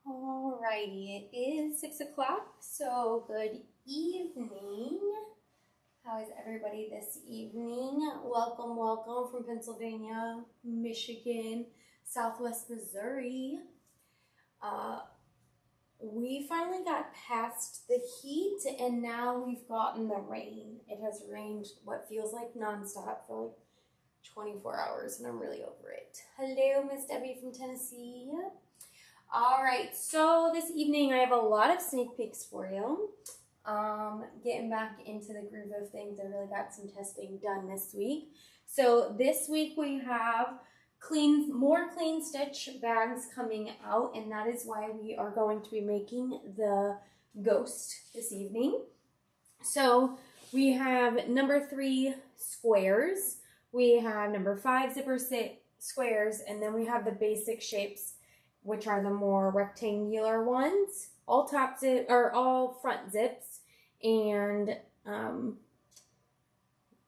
Alrighty, it is 6 o'clock, so good evening. How is everybody this evening? Welcome, welcome from Pennsylvania, Michigan, Southwest Missouri. We finally got past the heat and now we've gotten the rain. It has rained what feels like nonstop for like 24 hours and I'm really over it. Hello, Miss Debbie from Tennessee. All right, so this evening I have a lot of sneak peeks for you. Getting back into the groove of things, I really got some testing done this week. So this week we have more clean stitch bags coming out, and that is why we are going to be making the ghost this evening. So we have number 3 squares, we have number 5 zipper squares, and then we have the basic shapes, which are the more rectangular ones, all top zip or all front zips, and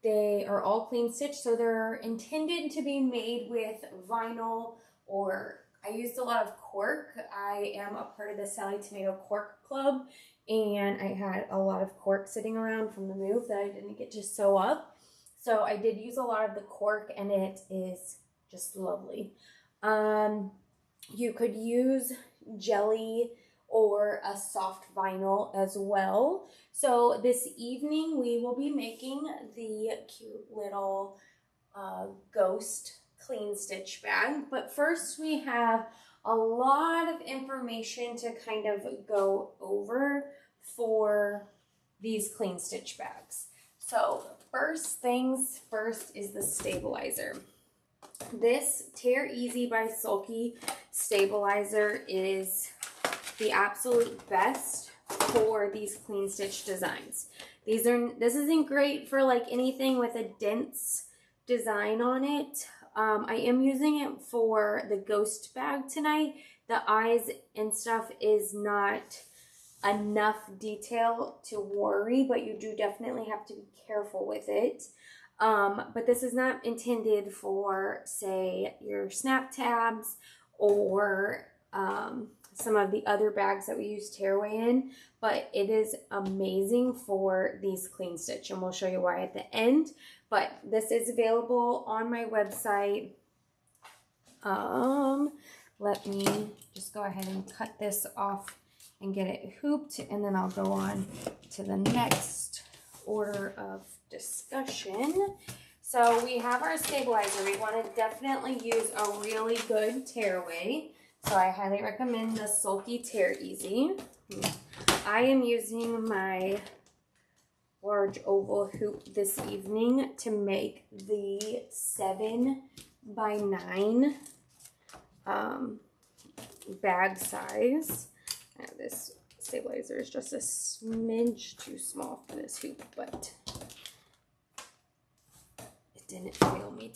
they are all clean stitch, so they're intended to be made with vinyl, or I used a lot of cork. I am a part of the Sally Tomato Cork Club, and I had a lot of cork sitting around from the move that I didn't get to sew up. So I did use a lot of the cork, and it is just lovely. You could use jelly or a soft vinyl as well. So this evening we will be making the cute little ghost clean stitch bag. But first we have a lot of information to kind of go over for these clean stitch bags. So first things first is the stabilizer. This Tear Easy by Sulky stabilizer is the absolute best for these clean stitch designs. This isn't great for like anything with a dense design on it. I am using it for the ghost bag tonight. The eyes and stuff is not enough detail to worry, but you do definitely have to be careful with it. But this is not intended for, say, your snap tabs or some of the other bags that we use tearaway in, but it is amazing for these clean stitch, and we'll show you why at the end. But this is available on my website. Let me just go ahead and cut this off and get it hooped, and then I'll go on to the next order of discussion. So we have our stabilizer. We want to definitely use a really good tearaway. So I highly recommend the Sulky Tear Easy. I am using my large oval hoop this evening to make the 7 by 9 bag size. Now this stabilizer is just a smidge too small for this hoop, but it didn't fail me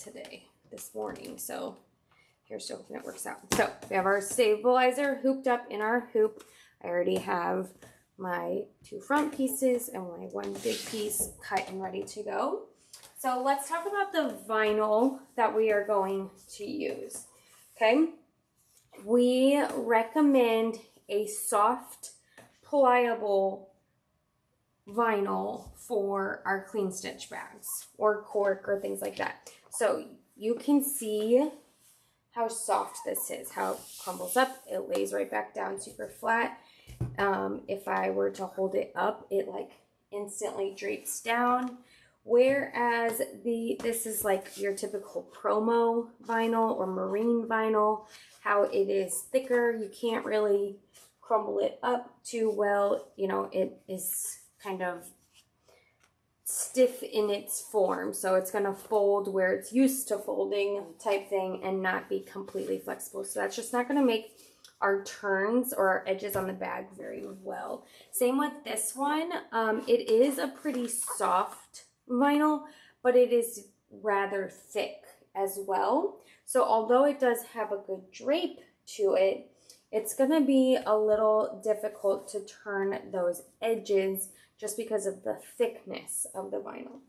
this morning, so here's hoping it works out. So we have our stabilizer hooped up in our hoop. I already have my 2 front pieces and my 1 big piece cut and ready to go. So let's talk about the vinyl that we are going to use. Okay, we recommend a soft, pliable vinyl for our clean stitch bags or cork or things like that. So you can see how soft this is, how it crumbles up. It lays right back down super flat. If I were to hold it up, it like instantly drapes down. Whereas this is like your typical promo vinyl or marine vinyl, how it is thicker. You can't really crumble it up too well. You know, it is kind of stiff in its form, so it's going to fold where it's used to folding type thing and not be completely flexible. So that's just not going to make our turns or our edges on the bag very well. Same with this one. It is a pretty soft vinyl, but it is rather thick as well. So although it does have a good drape to it, it's going to be a little difficult to turn those edges just because of the thickness of the vinyl.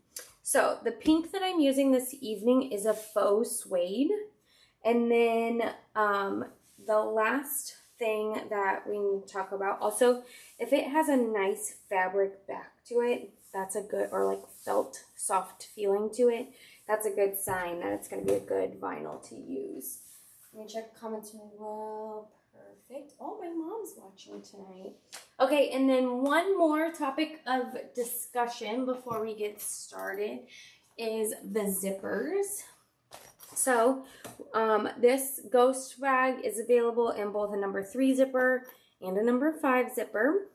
So the pink that I'm using this evening is a faux suede. And then the last thing that we need to talk about. Also, if it has a nice fabric back to it, that's a good, or like felt soft feeling to it, that's a good sign that it's going to be a good vinyl to use. Let me check comments really well. Perfect. Oh, my mom's watching tonight. Okay, and then one more topic of discussion before we get started is the zippers. So this ghost bag is available in both a number 3 zipper and a number 5 zipper.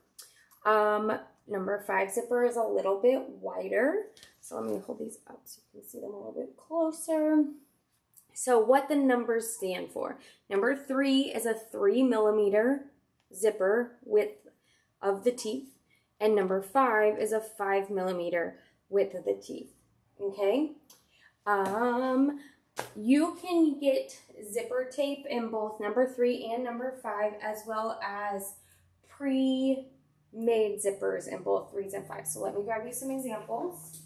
Number 5 zipper is a little bit wider. So let me hold these up so you can see them a little bit closer. So what the numbers stand for. Number 3 is a 3 millimeter zipper width of the teeth. And number 5 is a 5 millimeter width of the teeth. Okay? You can get zipper tape in both number 3 and number 5, as well as pre-made zippers in both 3s and 5s. So let me grab you some examples.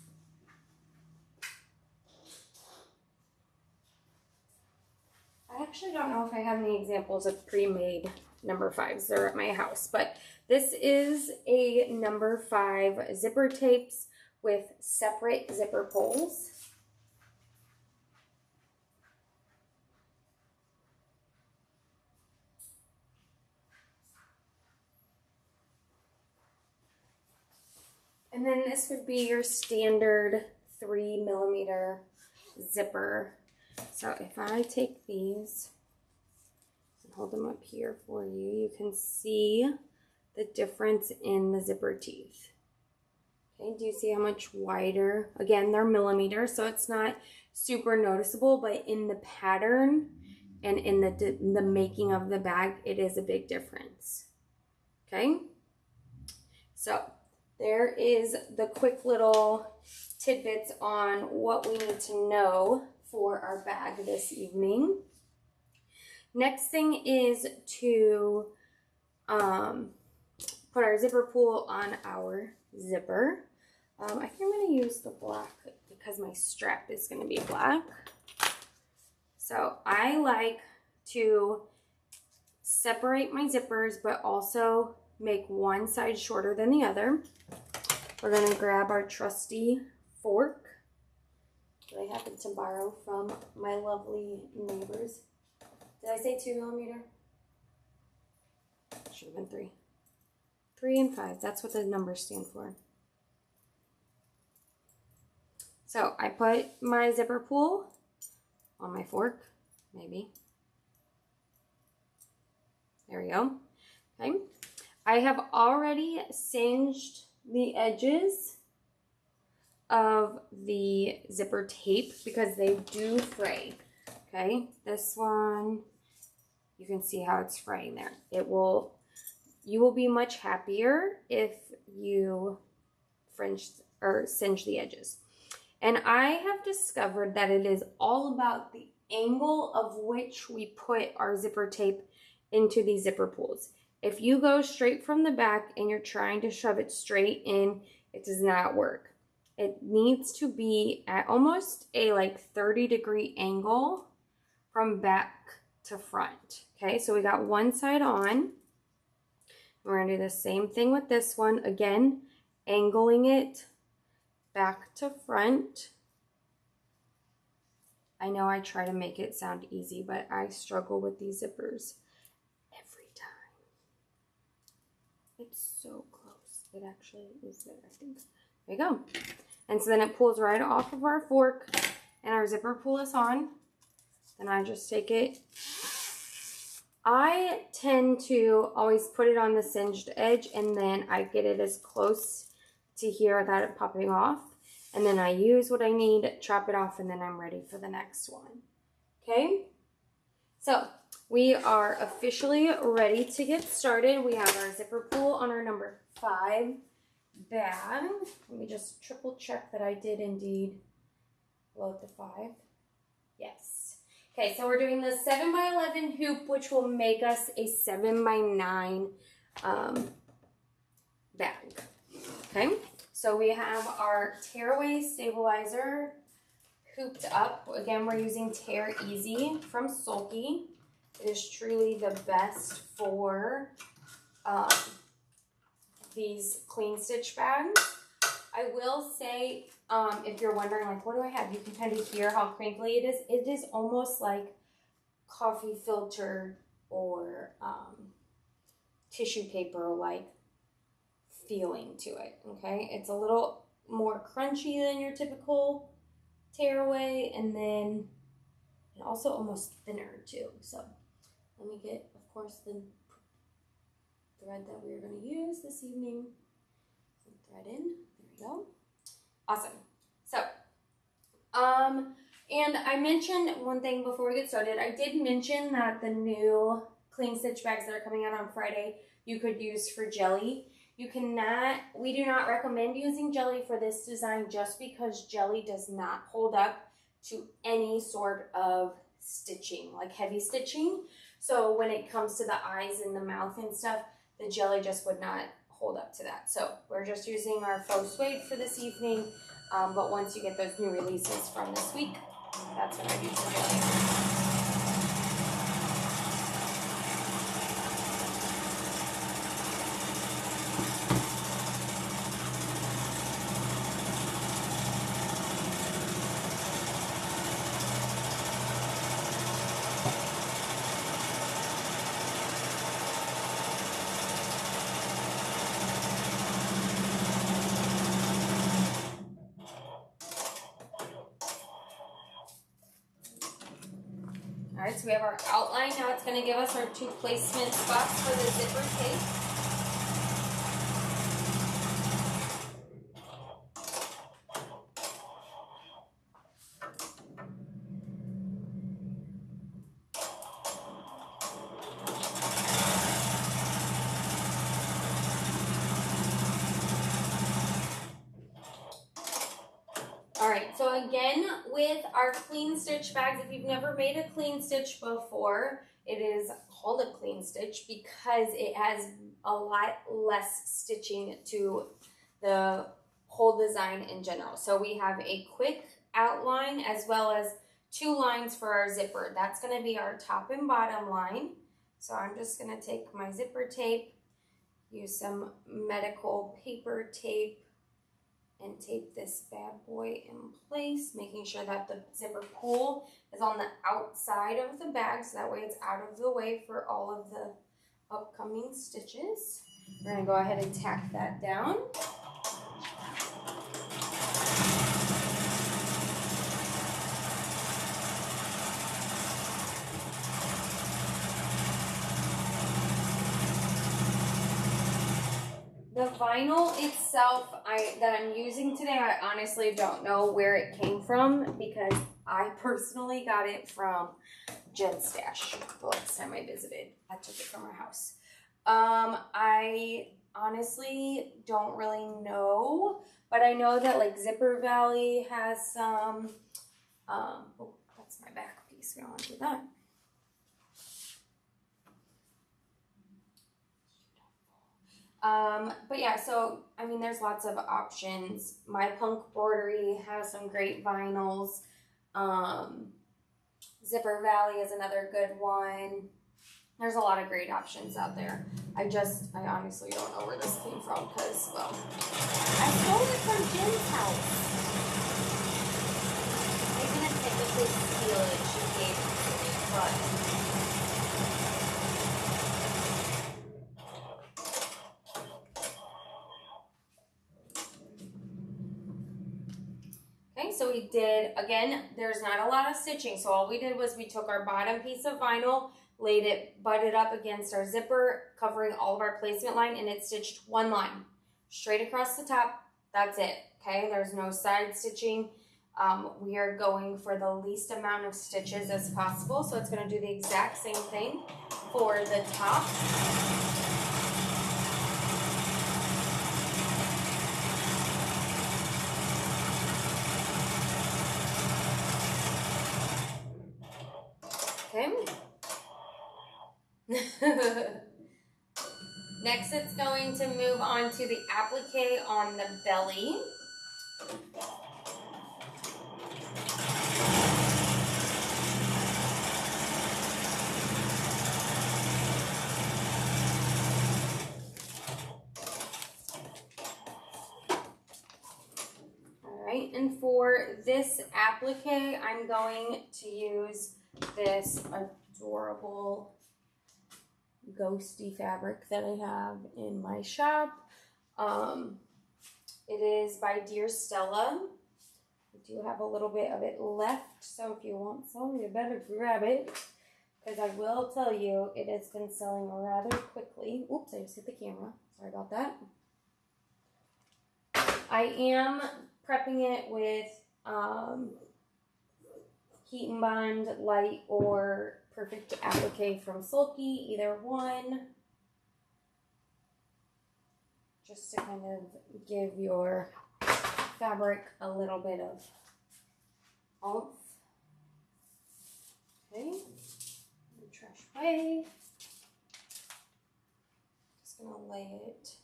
I actually don't know if I have any examples of pre-made number 5s. They're at my house. But this is a number 5 zipper tapes with separate zipper pulls. And then this would be your standard 3 millimeter zipper. So if I take these and hold them up here for you, you can see the difference in the zipper teeth. Okay, do you see how much wider? Again, they're millimeters, so it's not super noticeable, but in the pattern and in the making of the bag, it is a big difference. Okay, so there is the quick little tidbits on what we need to know for our bag this evening. Next thing is to put our zipper pull on our zipper. I think I'm going to use the black because my strap is going to be black. So I like to separate my zippers, but also make one side shorter than the other. We're going to grab our trusty fork that I happen to borrow from my lovely neighbors. Did I say 2 millimeter? Should have been 3. 3 and 5, that's what the numbers stand for. So I put my zipper pull on my fork, maybe. There we go. Okay. I have already singed the edges of the zipper tape because they do fray. Okay, this one, you can see how it's fraying there. You will be much happier if you singe the edges. And I have discovered that it is all about the angle of which we put our zipper tape into these zipper pulls. If you go straight from the back and you're trying to shove it straight in, it does not work. It needs to be at almost a like 30-degree angle from back to front. Okay, so we got one side on. We're gonna do the same thing with this one. Again, angling it back to front. I know I try to make it sound easy, but I struggle with these zippers every time. It's so close. It actually is there, I think. There you go. And so then it pulls right off of our fork and our zipper pull is on. Then I just take it. I tend to always put it on the singed edge and then I get it as close to here without it popping off. And then I use what I need, chop it off, and then I'm ready for the next one. Okay? So we are officially ready to get started. We have our zipper pull on our number 5 bag. Let me just triple check that I did indeed load the 5. Yes. Okay, so we're doing the 7x11 hoop, which will make us a 7x9 bag. Okay, so we have our tearaway stabilizer hooped up. Again, we're using Tear Easy from Sulky. It is truly the best for these clean stitch bags. I will say, if you're wondering, like, what do I have? You can kind of hear how crinkly it is. It is almost like coffee filter or tissue paper like feeling to it, okay? It's a little more crunchy than your typical tearaway, and then also almost thinner too. So let me get, of course, the thread that we're going to use this evening. Thread in. There we go. Awesome. So, and I mentioned one thing before we get started. I did mention that the new clean stitch bags that are coming out on Friday, you could use for jelly. You cannot, we do not recommend using jelly for this design just because jelly does not hold up to any sort of stitching, like heavy stitching. So when it comes to the eyes and the mouth and stuff, the jelly just would not hold up to that. So we're just using our faux suede for this evening. But once you get those new releases from this week, that's when I use the jelly. All right, so we have our outline. Now it's going to give us our 2 placement spots for the zipper tape. All right, so again, with our clean stitch bags, if you've never made a clean stitch before, it is called a clean stitch because it has a lot less stitching to the whole design in general. So we have a quick outline as well as 2 lines for our zipper. That's going to be our top and bottom line. So I'm just going to take my zipper tape, use some medical paper tape, and tape this bad boy in place, making sure that the zipper pull is on the outside of the bag, so that way it's out of the way for all of the upcoming stitches. We're gonna go ahead and tack that down. The vinyl itself that I'm using today, I honestly don't know where it came from because I personally got it from Jen's stash the last time I visited. I took it from her house. I honestly don't really know, but I know that like Zipper Valley has some, oh, that's my back piece. We don't want to do that. But yeah, so, I mean, there's lots of options. My Punk Embroidery has some great vinyls. Zipper Valley is another good one. There's a lot of great options out there. I honestly don't know where this came from because, well, I stole it from Jen's house. I didn't technically steal it. She gave it to me, but... So we did, again, there's not a lot of stitching. So all we did was we took our bottom piece of vinyl, laid it, butted up against our zipper, covering all of our placement line, and it stitched 1 line straight across the top. That's it, okay? There's no side stitching. We are going for the least amount of stitches as possible. So it's gonna do the exact same thing for the top. Okay. Next, it's going to move on to the applique on the belly. right, and for this applique, I'm going to use this adorable ghosty fabric that I have in my shop. It is by Dear Stella. I do have a little bit of it left, so if you want some, you better grab it, because I will tell you, it has been selling rather quickly. Oops, I just hit the camera. Sorry about that. I am prepping it with Heat and Bond Light or Perfect Applique from Sulky, either one. Just to kind of give your fabric a little bit of oomph. Okay, trash away. Just gonna lay it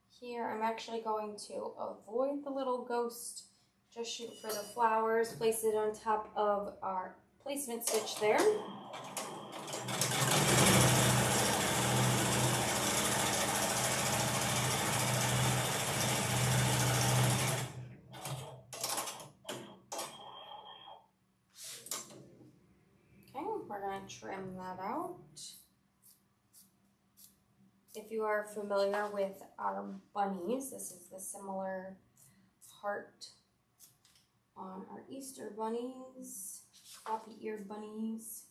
here. I'm actually going to avoid the little ghost, just shoot for the flowers, place it on top of our placement stitch there. Okay, we're going to trim that out. If you are familiar with our bunnies, this is the similar heart on our Easter bunnies, floppy-eared bunnies.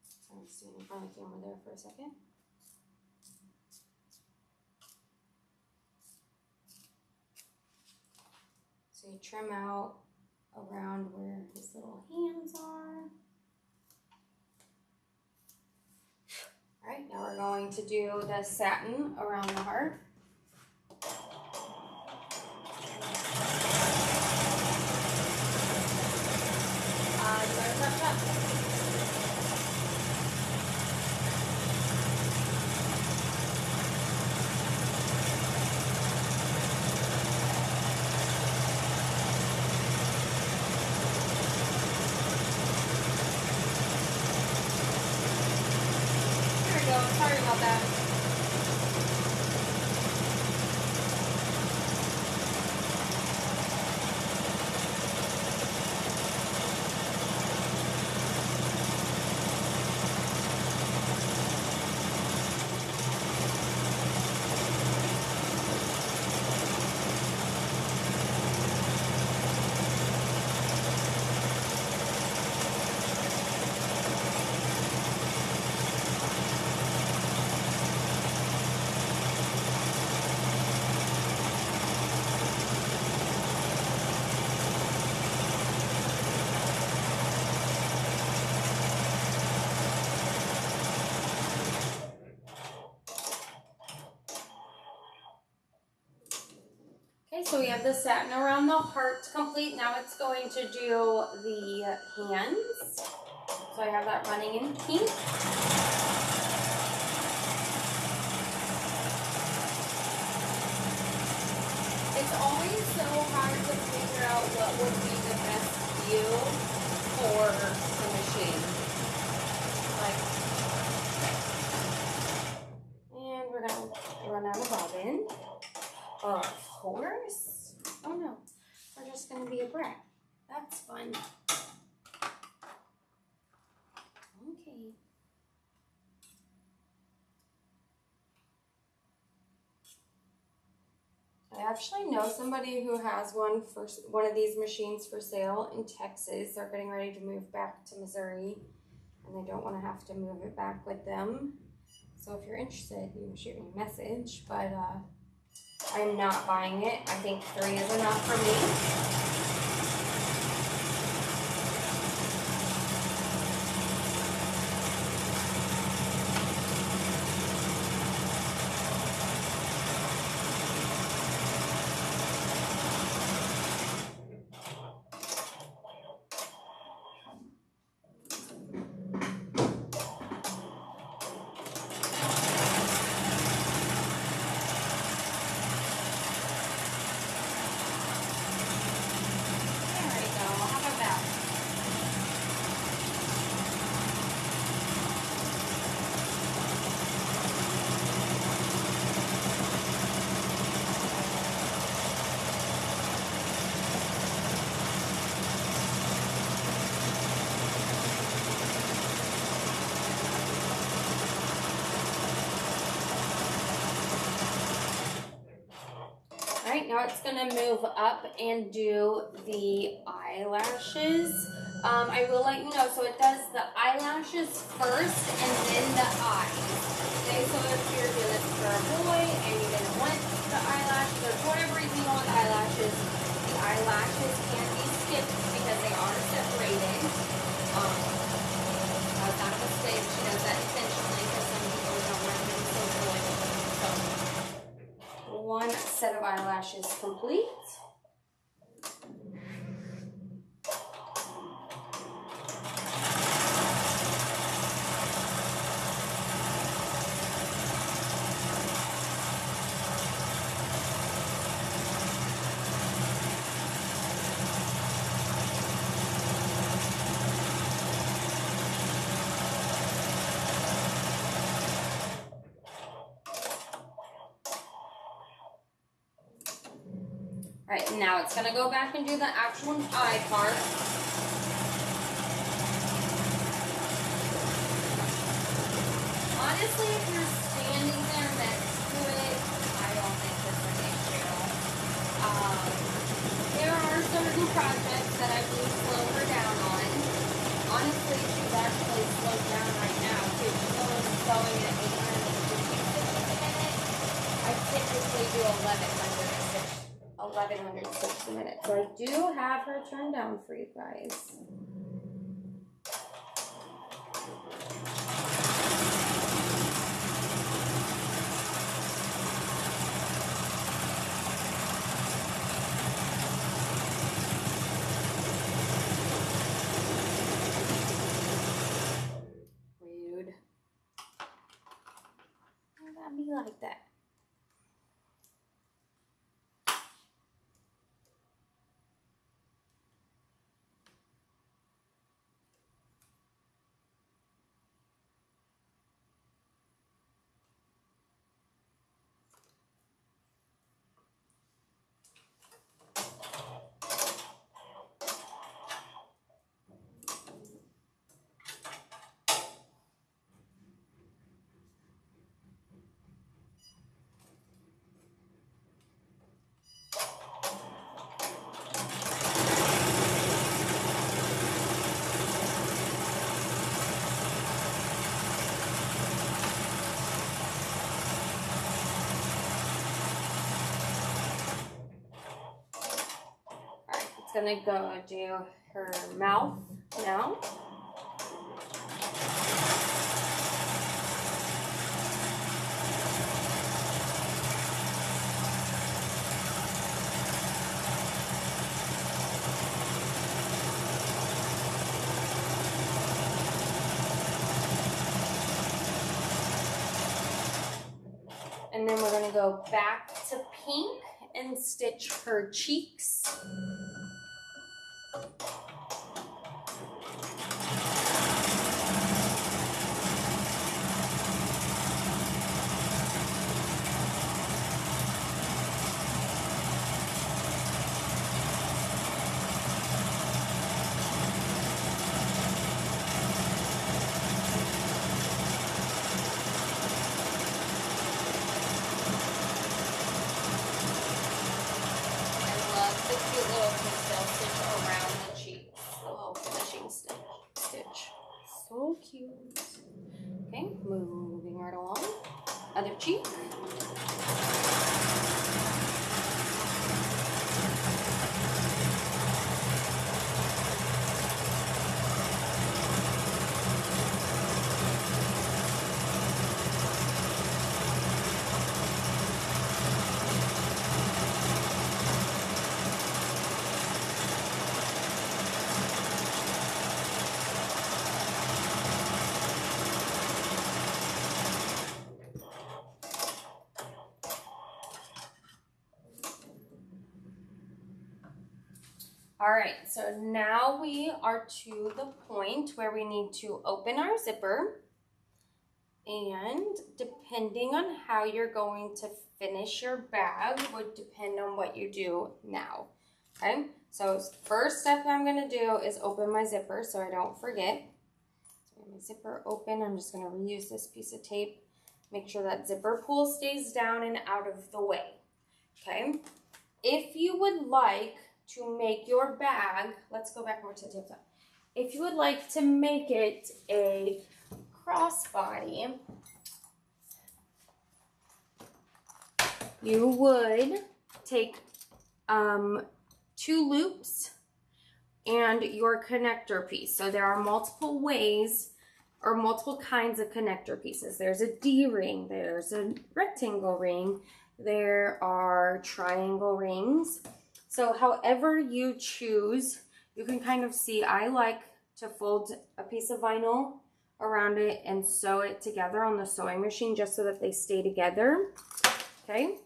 So I'm standing in front of the camera there for a second. So you trim out around where his little hands are. All right, now we're going to do the satin around the heart. Sorry about that. Okay, so we have the satin around the heart complete. Now it's going to do the hands. So I have that running in pink. It's always so hard to figure out what would be the best view for the machine. And we're going to run out of bobbin. Of course. Oh no, we're just going to be a brat. That's fun. Okay. I actually know somebody who has one of these machines for sale in Texas. They're getting ready to move back to Missouri, and they don't want to have to move it back with them. So if you're interested, you can shoot me a message, but I'm not buying it. I think 3 is enough for me. right, now it's gonna move up and do the eyelashes. I will let you know, so it does the eyelashes first and then the eyes. Okay, so if you're doing this for a boy and you didn't want the eyelashes, or for whatever reason you don't want the eyelashes can be skipped because they are separated. I was not mistaken, she does that intentionally because some people don't want them so good. So, one set of eyelashes complete. All right, now it's gonna go back and do the actual eye part. Honestly, if you're standing there next to it, I don't think this is an issue. There are certain projects that I do slow her down on. Honestly, she's actually slowed down right now too. She's only going at 850 stitches a minute. I typically do 1100 a minute. So I do have her turned down for you guys. Rude. Why gotta be like that? Gonna go do her mouth now. And then we're gonna go back to pink and stitch her cheeks. So cute. Okay, moving right along. Other cheek. All right, so now we are to the point where we need to open our zipper, and depending on how you're going to finish your bag would depend on what you do now. Okay, so first step I'm gonna do is open my zipper so I don't forget. So my zipper open, I'm just gonna reuse this piece of tape. Make sure that zipper pull stays down and out of the way, okay? if you would like to make your bag, let's go back more to the tip side. If you would like to make it a crossbody, you would take 2 loops and your connector piece. So there are multiple ways or multiple kinds of connector pieces. There's a D-ring, there's a rectangle ring, there are triangle rings. So however you choose, you can kind of see, I like to fold a piece of vinyl around it and sew it together on the sewing machine just so that they stay together, okay?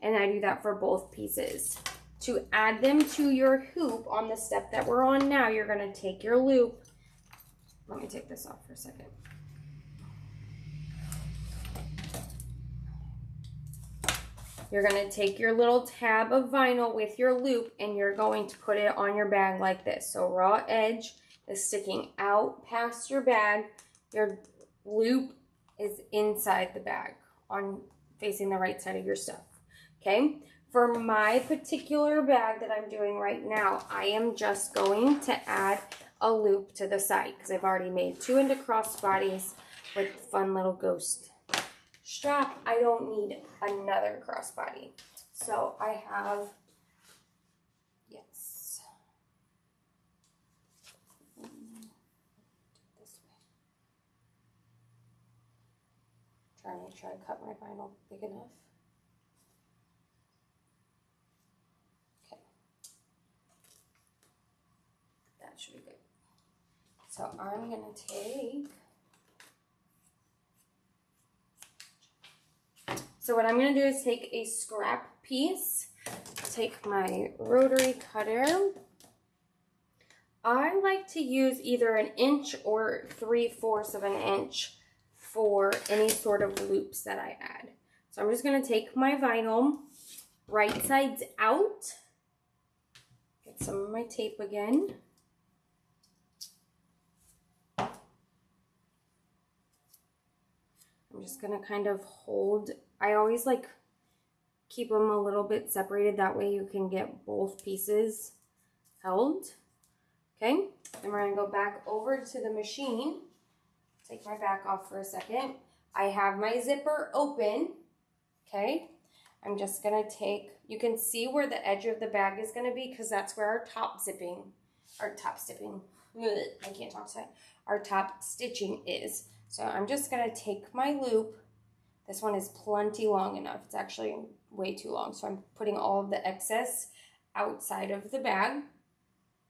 And I do that for both pieces. To add them to your hoop on the step that we're on now, you're gonna take your loop. Let me take this off for a second. You're gonna take your little tab of vinyl with your loop and you're going to put it on your bag like this. So raw edge is sticking out past your bag. Your loop is inside the bag on facing the right side of your stuff, okay? For my particular bag that I'm doing right now, I am just going to add a loop to the side because I've already made 2 into crossbodies with fun little ghost strap. I don't need another crossbody. So I have, yes. This way. Trying to make sure I cut my vinyl big enough. Should be good. So I'm gonna take, so what I'm gonna do is take a scrap piece, take my rotary cutter. I like to use either 1 inch or 3/4 of an inch for any sort of loops that I add. So I'm just gonna take my vinyl, right sides out, get some of my tape again. I'm just gonna kind of hold, I always like keep them a little bit separated, that way you can get both pieces held, okay? Then we're gonna go back over to the machine, take my back off for a second. I have my zipper open, okay? I'm just gonna take, you can see where the edge of the bag is gonna be because that's where our top stitching, I can't talk today, our top stitching is. So I'm just gonna take my loop. This one is plenty long enough. It's actually way too long. So I'm putting all of the excess outside of the bag.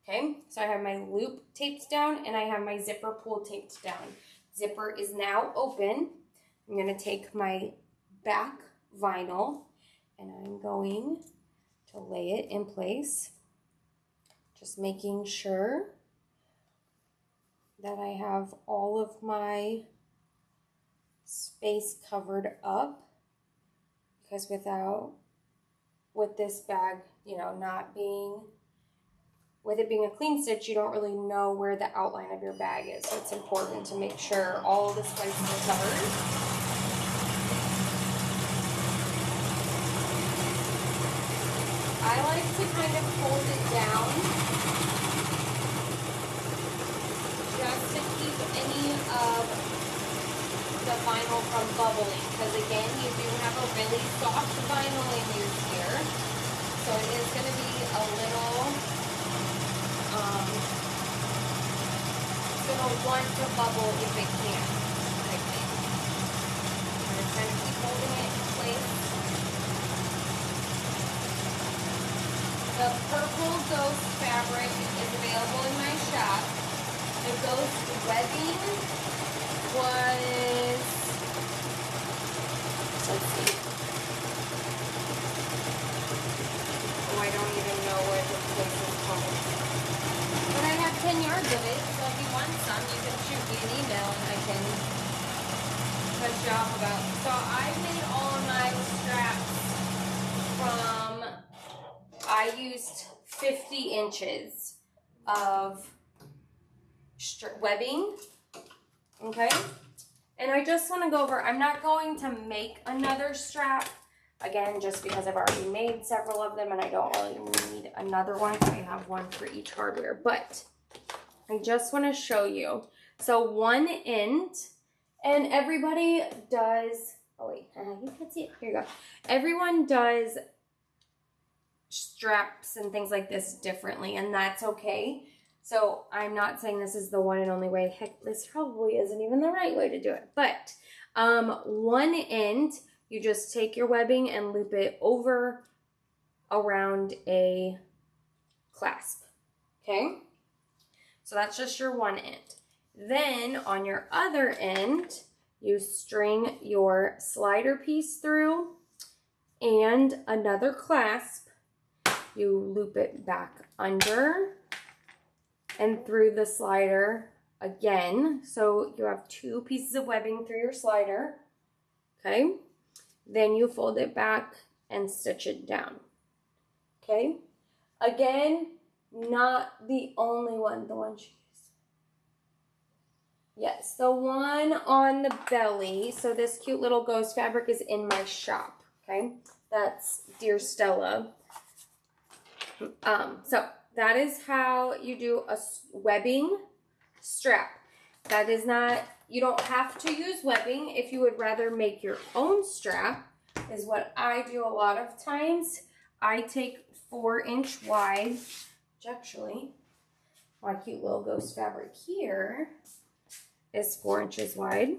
Okay, so I have my loop taped down and I have my zipper pull taped down. Zipper is now open. I'm gonna take my back vinyl and I'm going to lay it in place. Just making sure that I have all of my space covered up, because with this bag, you know, with it being a clean stitch, you don't really know where the outline of your bag is. So it's important to make sure all the spaces are covered. I like to kind of hold it down just to keep any of the vinyl from bubbling, because again, you do have a really soft vinyl in use here, so it is going to be a little, it's going to want to bubble if it can, I think. I'm just going to keep holding it in place. The purple ghost fabric is available in my shop. The ghost webbing was, let's see, oh, I don't even know where the place is called, but I have 10 yards of it, so if you want some, you can shoot me an email and I can touch you off about it. So I made all of my straps from, I used 50 inches of webbing. Okay, and I just want to go over, I'm not going to make another strap Again, just because I've already made several of them and I don't really need another one. I have one for each hardware, but I just want to show you. So one end, and everybody does, oh wait, you can't see it. Here you go. Everyone does straps and things like this differently, and that's okay. So I'm not saying this is the one and only way. Heck, this probably isn't even the right way to do it. But one end, you just take your webbing and loop it over around a clasp, okay? So that's just your one end. Then on your other end, you string your slider piece through and another clasp. You loop it back under and through the slider again. So you have two pieces of webbing through your slider, okay? Then you fold it back and stitch it down, okay? Again, not the only one, the one she used. Yes, the one on the belly. So this cute little ghost fabric is in my shop, okay? That's Dear Stella. So that is how you do a webbing strap. That is not, you don't have to use webbing. If you would rather make your own strap, is what I do a lot of times. I take 4-inch wide, which actually, my cute little ghost fabric here is 4 inches wide.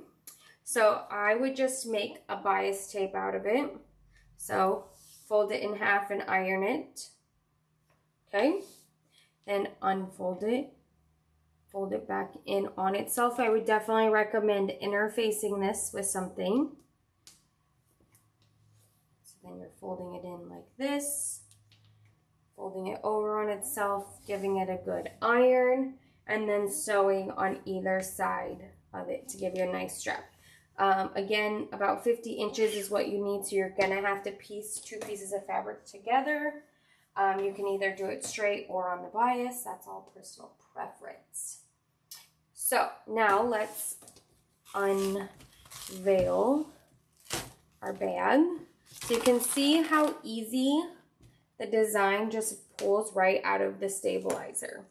So I would just make a bias tape out of it. So fold it in half and iron it. Okay, then unfold it, fold it back in on itself. I would definitely recommend interfacing this with something. So then you're folding it in like this, folding it over on itself, giving it a good iron, and then sewing on either side of it to give you a nice strap. Again, about 50 inches is what you need, so you're gonna have to piece two pieces of fabric together. You can either do it straight or on the bias. That's all personal preference. So now let's unveil our bag. So you can see how easy the design just pulls right out of the stabilizer.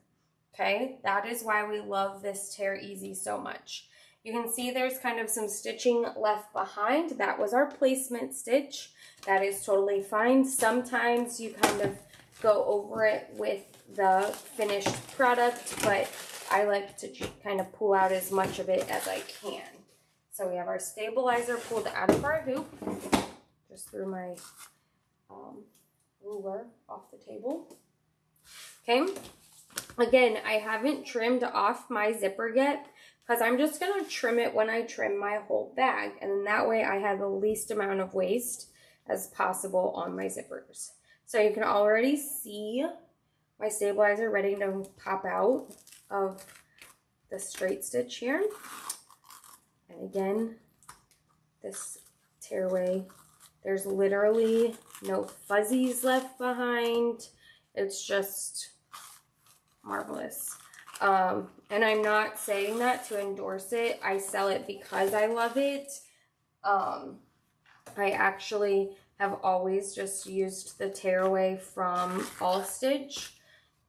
Okay, that is why we love this Tear Easy so much. You can see there's kind of some stitching left behind. That was our placement stitch. That is totally fine. Sometimes you kind of go over it with the finished product, but I like to kind of pull out as much of it as I can. So we have our stabilizer pulled out of our hoop. Just threw my ruler off the table. Okay. Again, I haven't trimmed off my zipper yet because I'm just going to trim it when I trim my whole bag. And then that way I have the least amount of waste as possible on my zippers. So you can already see my stabilizer ready to pop out of the straight stitch here. And again, this tearaway, there's literally no fuzzies left behind. It's just marvelous. And I'm not saying that to endorse it. I sell it because I love it. I actually have always just used the tearaway from All Stitch,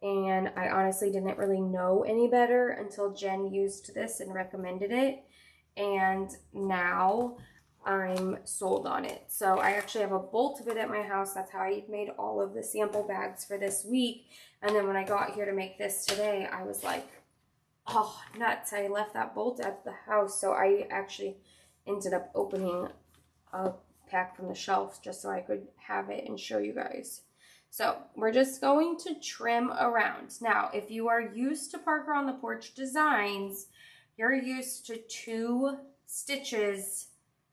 and I honestly didn't really know any better until Jen used this and recommended it, and now I'm sold on it. So I actually have a bolt of it at my house. That's how I made all of the sample bags for this week. And then when I got here to make this today, I was like, oh, nuts. I left that bolt at the house. So I actually ended up opening a pack from the shelf just so I could have it and show you guys. So we're just going to trim around. Now, if you are used to Parker on the Porch designs, you're used to 2 stitches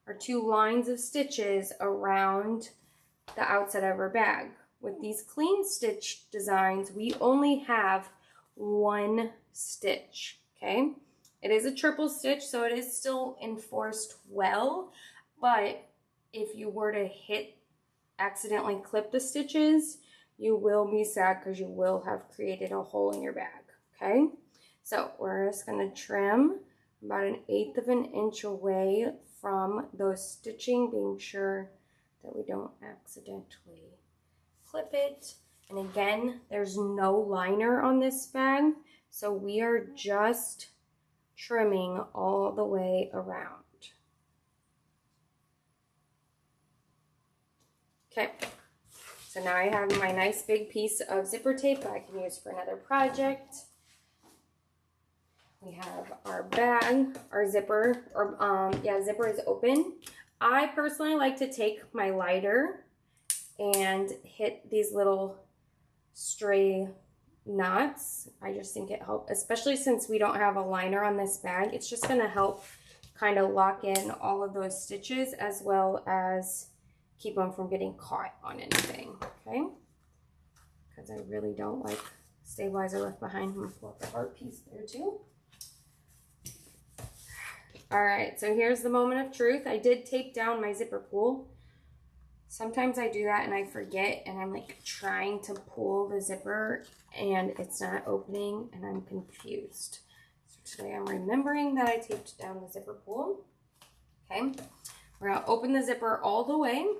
or 2 lines of stitches around the outside of our bag. With these clean stitch designs, we only have 1 stitch, okay? It is a triple stitch, so it is still enforced well, but if you were to accidentally clip the stitches, you will be sad because you will have created a hole in your bag, okay? So we're just gonna trim about 1/8 of an inch away from those stitching, being sure that we don't accidentally clip it. And again, there's no liner on this bag, so we are just trimming all the way around. Okay, so now I have my nice big piece of zipper tape that I can use for another project. We have our bag, our zipper, zipper is open. I personally like to take my lighter and hit these little stray knots. I just think it helps, especially since we don't have a liner on this bag. It's just gonna help kind of lock in all of those stitches as well as keep them from getting caught on anything, okay? Because I really don't like stabilizer left behind. I'm gonna pull up the art piece there too. All right, so here's the moment of truth. I did tape down my zipper pull. Sometimes I do that and I forget, and I'm like trying to pull the zipper and it's not opening and I'm confused. So today I'm remembering that I taped down the zipper pull. Okay, we're gonna open the zipper all the way.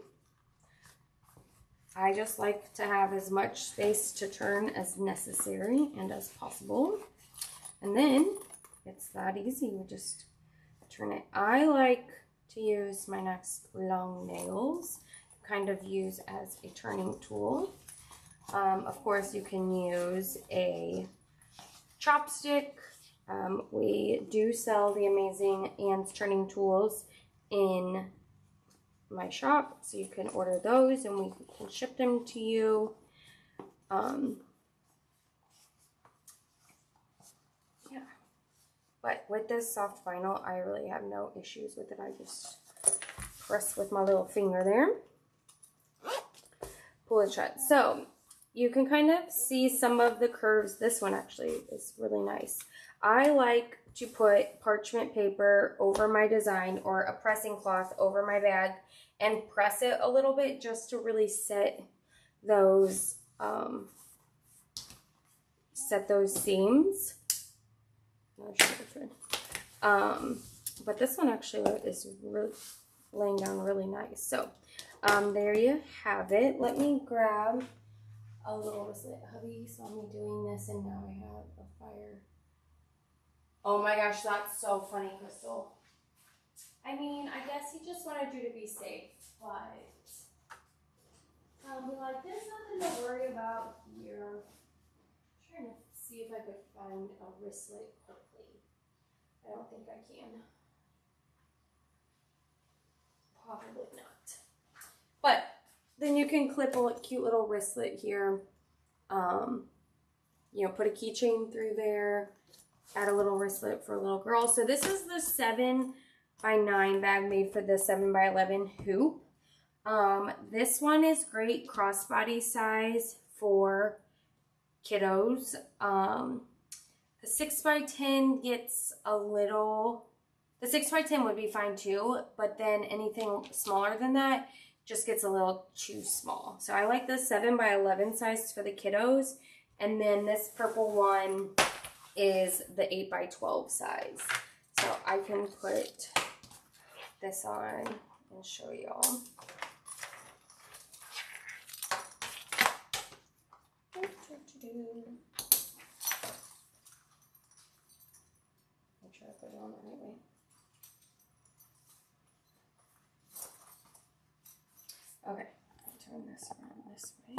I just like to have as much space to turn as necessary and as possible. And then it's that easy, we just turn it. I like to use my next long nails, kind of use as a turning tool. Of course, you can use a chopstick. We do sell the amazing Anne's turning tools in my shop, so you can order those and we can ship them to you. Yeah, but with this soft vinyl, I really have no issues with it. I just press with my little finger there, pull it shut. So you can kind of see some of the curves. This one actually is really nice. I like to put parchment paper over my design or a pressing cloth over my bag and press it a little bit just to really set those seams. But this one actually is really laying down really nice. So there you have it. Let me grab a little wristlet. Hubby saw me doing this and now I have a fire. Oh my gosh, that's so funny, Crystal. I mean, I guess he just wanted you to be safe, but I'll be like, there's nothing to worry about here. I'm trying to see if I could find a wristlet quickly. I don't think I can. Probably not. But then you can clip a cute little wristlet here. You know, put a keychain through there. Add a little wristlet for a little girl. So this is the 7x9 bag made for the 7x11 hoop. This one is great crossbody size for kiddos. The 6x10 gets a little, the 6x10 would be fine too, but then anything smaller than that just gets a little too small. So I like the 7x11 size for the kiddos. And then this purple one is the 8x12 size. So I can put this on and show y'all. Make sure I put it on the right way. Okay, I'll turn this around this way.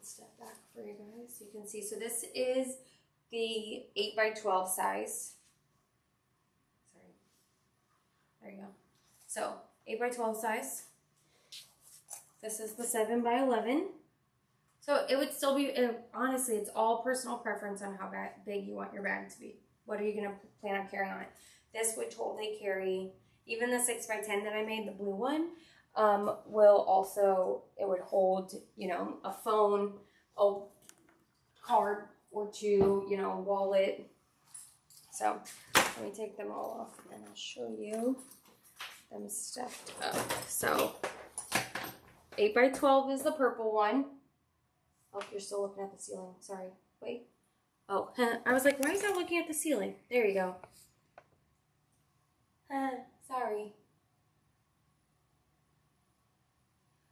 Step back for you guys so you can see. So this is the 8x12 size. Sorry. There you go. So 8x12 size. This is the 7x11. So it would still be, honestly, it's all personal preference on how big you want your bag to be. What are you going to plan on carrying on it? This would totally carry, even the 6x10 that I made, the blue one, will also, it would hold, you know, a phone, a card or two, you know, a wallet. So let me take them all off and I'll show you them stacked up. So 8x12 is the purple one. Oh, you're still looking at the ceiling. Sorry. Wait. Oh, I was like, why is that looking at the ceiling? There you go.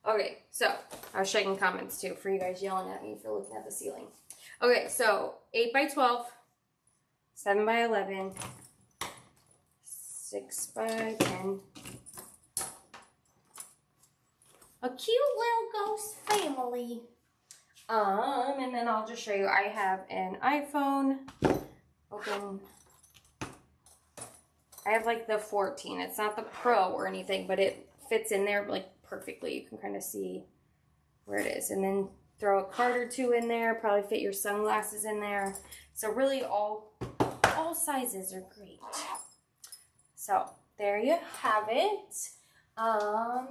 Okay, so I was checking comments too for you guys yelling at me for looking at the ceiling. Okay, so 8 by 12, 7 by 11, 6 by 10. A cute little ghost family. And then I'll just show you, I have an iPhone open. I have like the 14. It's not the Pro or anything, but it fits in there like perfectly. You can kind of see where it is. And then throw a card or two in there, probably fit your sunglasses in there. So really all sizes are great. So there you have it. A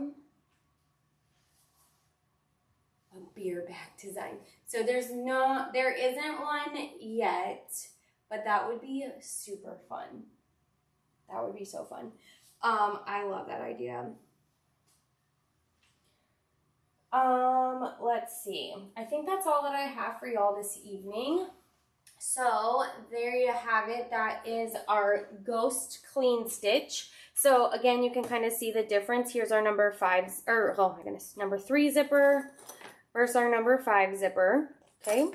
beer bag design. So there isn't one yet, but that would be super fun. That would be so fun. I love that idea. Let's see. I think that's all that I have for y'all this evening. So there you have it. That is our ghost clean stitch. So again, you can kind of see the difference. Here's our number 5, or oh my goodness, number 3 zipper versus our number 5 zipper. Okay.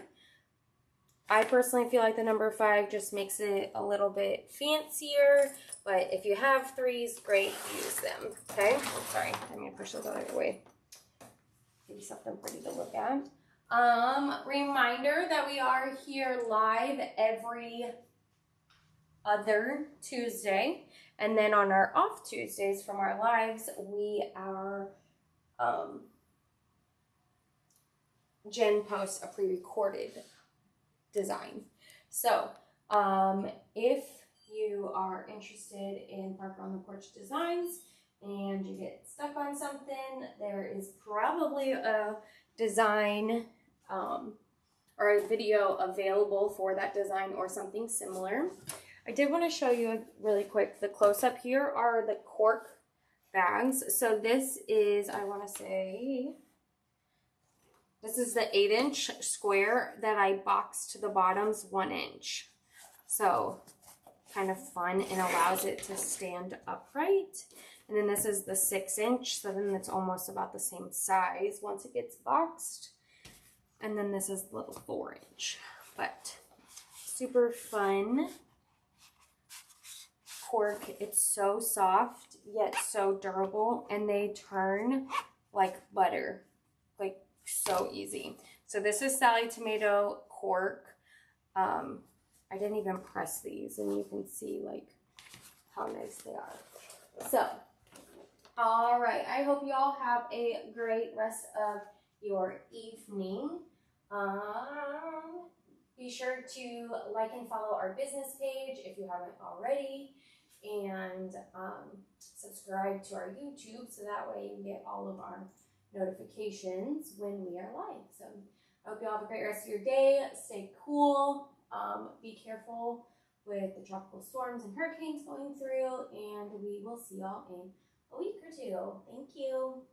I personally feel like the number 5 just makes it a little bit fancier, but if you have 3s, great, use them. Okay. Oh, sorry, I'm gonna push those out of the way. Give you something pretty to look at. Reminder that we are here live every other Tuesday, and then on our off Tuesdays from our lives, we are Jen posts a pre-recorded design. So if you are interested in Parker on the Porch designs and you get stuck on something, there is probably a design or a video available for that design or something similar. I did want to show you really quick, the close-up here are the cork bags. So this is, I want to say, this is the 8-inch square that I boxed the bottoms 1 inch. So kind of fun and allows it to stand upright. And then this is the 6-inch, so then it's almost about the same size once it gets boxed. And then this is the little 4-inch, but super fun cork. It's so soft yet so durable, and they turn like butter, like so easy. So this is Sally Tomato cork. I didn't even press these, and you can see like how nice they are. So, all right, I hope you all have a great rest of your evening. Be sure to like and follow our business page if you haven't already, and subscribe to our YouTube so that way you get all of our notifications when we are live. So I hope you all have a great rest of your day. Stay cool. Be careful with the tropical storms and hurricanes going through, and we will see y'all in a week or two. Thank you.